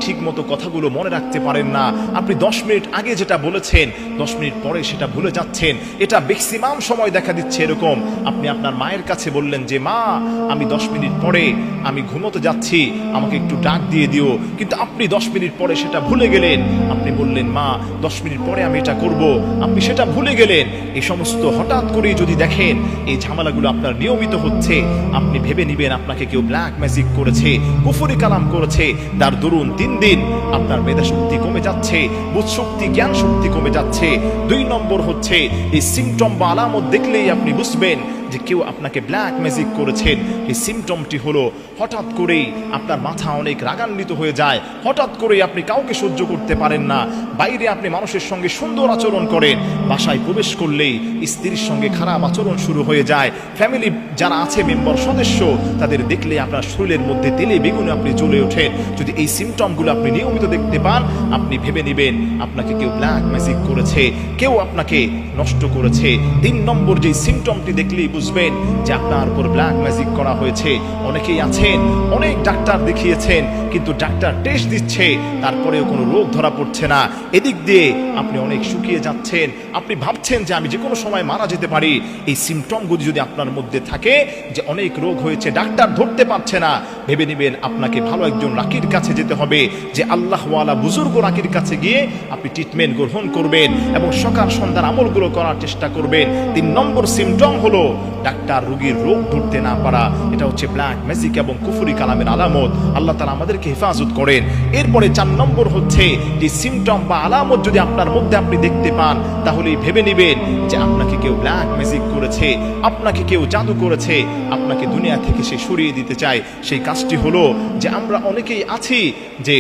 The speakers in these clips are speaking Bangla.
ঠিক মতো কথাগুলো মনে রাখতে পারেন না, আপনি 10 মিনিট আগে যেটা বলেছেন 10 মিনিট পরে সেটা ভুলে যাচ্ছেন। এটা ম্যাক্সিমাম সময় দেখা দিচ্ছে এরকম। আপনি আপনার মায়ের কাছে বললেন যে মা আমি 10 মিনিট পরে আমি ঘুমোতে যাচ্ছি, আমাকে একটু ডাক দিয়ে দিও, কিন্তু আপনি 10 মিনিট পরে সেটা ভুলে গেলেন। আপনি বললেন মা 10 মিনিট পরে আমি এটা করব, আপনি সেটা ভুলে গেলেন। এই সমস্ত হঠাৎ করেই যদি দেখেন এই ঝামেলাগুলো আপনার নিয়মিত হচ্ছে, আপনি ভেবে নিবেন আপনাকে কেউ ব্ল্যাক ম্যাজিক করেছে, কুফরি কালাম করেছে। তার দরুন দিন দিন আপনার মেধা শক্তি কমে যাচ্ছে, বুঝ শক্তি জ্ঞান শক্তি কমে যাচ্ছে। 2 নম্বর হচ্ছে এই সিমটম বা আলামত দেখলেই আপনি বুঝবেন যে কেউ আপনাকে ব্ল্যাক ম্যাজিক করেছেন। এই সিমটমটি হলো হঠাৎ করেই আপনার মাথা অনেক রাগান্বিত হয়ে যায়, হঠাৎ করেই আপনি কাউকে সহ্য করতে পারেন না, বাইরে আপনি মানুষের সঙ্গে সুন্দর আচরণ করেন, বাসায় প্রবেশ করলেই স্ত্রীর সঙ্গে খারাপ আচরণ শুরু হয়ে যায়। ফ্যামিলি যারা আছে মেম্বার সদস্য তাদের দেখলে আপনার শরীরের মধ্যে তেলে বেগুনে আপনি জ্বলে ওঠেন। যদি এই সিমটমগুলো আপনি নিয়মিত দেখতে পান, আপনি ভেবে নেবেন আপনাকে কেউ ব্ল্যাক ম্যাজিক করেছে, কেউ আপনাকে নষ্ট করেছে। 3 নম্বর যে সিমটমটি দেখলেই বুঝবেন যে আপনার উপর ব্ল্যাক ম্যাজিক করা হয়েছে। অনেকেই আছেন অনেক ডাক্তার দেখিয়েছেন, কিন্তু ডাক্তার টেস্ট দিচ্ছে তারপরেও কোনো রোগ ধরা পড়ছে না। এদিক দিয়ে আপনি অনেক শুকিয়ে যাচ্ছেন, আপনি ভাবছেন যে আমি যে কোনো সময় মারা যেতে পারি। এই সিমটমগুলি যদি আপনার মধ্যে থাকে যে অনেক রোগ হয়েছে, ডাক্তার ধরতে পারছে না, ভেবে নেবেন আপনাকে ভালো একজন রাকির কাছে যেতে হবে, যে আল্লাহওয়ালা বুজুর্গ রাকির কাছে গিয়ে আপনি ট্রিটমেন্ট গ্রহণ করবেন এবং সকাল সন্ধ্যার আমলগুলো করার চেষ্টা করবেন। 3 নম্বর সিমটম হলো ডাক্তার রোগীর রোগ ধরতে না পারা। এটা হচ্ছে ব্ল্যাক ম্যাজিক এবং কুফরি কালামের আলামত। আল্লাহ তাআলা আমাদেরকে হেফাজত করেন। এরপরে 4 নম্বর হচ্ছে যে সিমটম বা আলামত যদি আপনার মধ্যে আপনি দেখতে পান, তাহলেই ভেবে নেবেন যে আপনাকে কেউ ব্ল্যাক ম্যাজিক করেছে, আপনাকে কেউ জাদু করেছে, আপনাকে দুনিয়া থেকে সে সরিয়ে দিতে চায়। সেই কাজটি হলো যে আমরা অনেকেই আছি যে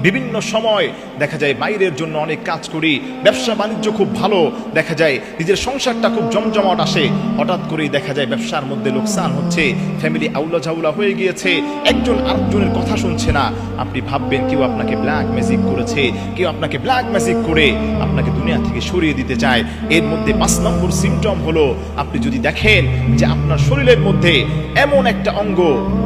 বিভিন্ন সময় দেখা যায় বাইরের জন্য অনেক কাজ করি, ব্যবসা বাণিজ্য খুব ভালো, দেখা যায় নিজের সংসারটা খুব জমজমাট আসে, হঠাৎ করেই দেখা যায় ব্যবসার মধ্যে লোকসান হচ্ছে, ফ্যামিলি আউলা ঝাউলা হয়ে গিয়েছে, একজন আরেকজনের কথা শুনছে না। আপনি ভাববেন কেউ আপনাকে ব্ল্যাক ম্যাজিক করেছে, কেউ আপনাকে ব্ল্যাক ম্যাজিক করে আপনাকে দুনিয়া থেকে সরিয়ে দিতে চায়। এর মধ্যে 5 নম্বর সিমটম হলো আপনি যদি দেখেন যে আপনার শরীরের মধ্যে এমন একটা অঙ্গ,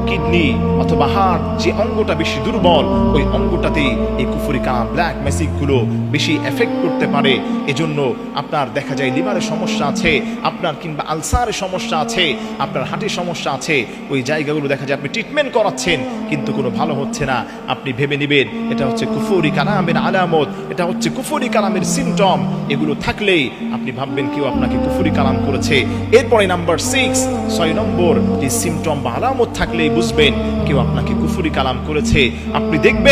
কিডনি অথবা হার্ট, যে অঙ্গটা বেশি দুর্বল, ওই অঙ্গটাতে এই কুফরি কালাম ব্ল্যাক ম্যাজিক গুলো বেশি এফেক্ট করতে পারে। এজন্য আপনার দেখা যায় লিভারের সমস্যা আছে, আপনার কিংবা আলসারের সমস্যা আছে, আপনার হার্টের সমস্যা আছে, ওই জায়গাগুলো দেখা যায় আপনি ট্রিটমেন্ট করাচ্ছেন কিন্তু কোনো ভালো হচ্ছে না। আপনি ভেবে নেবেন এটা হচ্ছে কুফরি কালামের আলামত, এটা হচ্ছে কুফরি কালামের সিমটম। এগুলো থাকলেই আপনি ভাববেন কেউ আপনাকে কুফরি কালাম করেছে। এরপরে নাম্বার 6 নম্বর যে সিমটম বা আলামত থাকলেই বুঝবেন কেউ আপনাকে কুফরি কালাম করেছে। আপনি দেখবেন